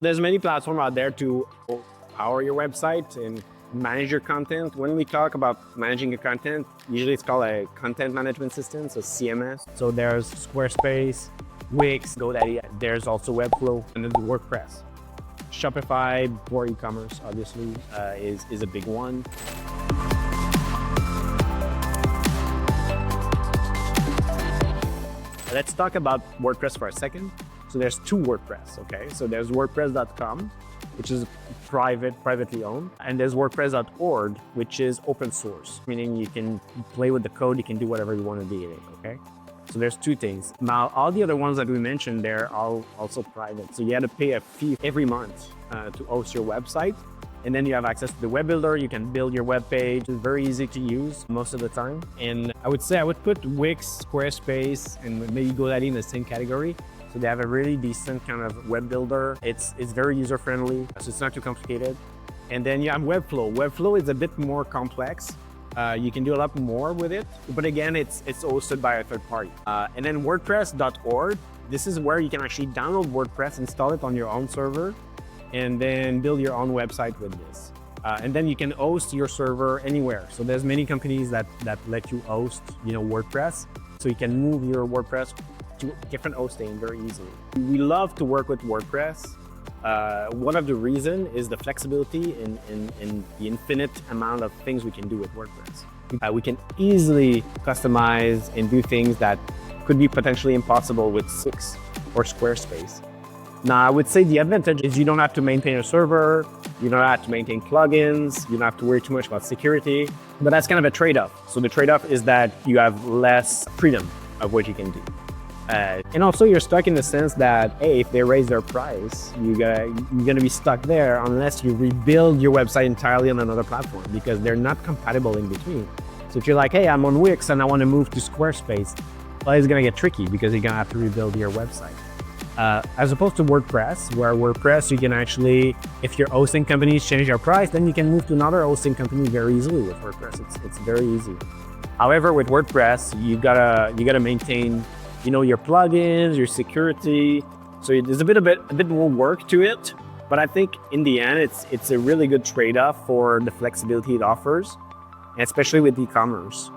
There's many platforms out there to power your website and manage your content. When we talk about managing your content, usually it's called a content management system, so CMS. So there's Squarespace, Wix, GoDaddy. There's also Webflow, and then WordPress. Shopify for e-commerce, obviously, is a big one. Let's talk about WordPress for a second. So there's two WordPress, okay? So there's WordPress.com, which is privately owned, and there's WordPress.org, which is open source, meaning you can play with the code, you can do whatever you want to do in it, okay? So there's two things. Now, all the other ones that we mentioned, they're all also private. So you have to pay a fee every month to host your website. And then you have access to the web builder. You can build your web page. It's very easy to use most of the time. And I would say I would put Wix, Squarespace, and maybe GoDaddy in the same category. So they have a really decent kind of web builder. It's very user-friendly, so it's not too complicated. And then you have Webflow. Webflow is a bit more complex. You can do a lot more with it, but again, it's hosted by a third party. And then WordPress.org, this is where you can actually download WordPress, install it on your own server, and then build your own website with this. And then you can host your server anywhere. So there's many companies that let you host, WordPress. So you can move your WordPress to different hosting very easily. We love to work with WordPress. One of the reasons is the flexibility and the infinite amount of things we can do with WordPress. We can easily customize and do things that could be potentially impossible with Wix or Squarespace. Now, I would say the advantage is you don't have to maintain a server, you don't have to maintain plugins, you don't have to worry too much about security, but that's kind of a trade-off. So the trade-off is that you have less freedom of what you can do. And also you're stuck in the sense that, hey, if they raise their price, you're gonna be stuck there unless you rebuild your website entirely on another platform because they're not compatible in between. So if you're like, hey, I'm on Wix and I want to move to Squarespace, well, it's gonna get tricky because you're gonna have to rebuild your website. As opposed to WordPress, where WordPress, you can actually, if your hosting companies change their price, then you can move to another hosting company very easily with WordPress. It's very easy. However, with WordPress, you gotta maintain, your plugins, your security. So there's a bit more work to it, but I think in the end, it's a really good trade-off for the flexibility it offers, especially with e-commerce.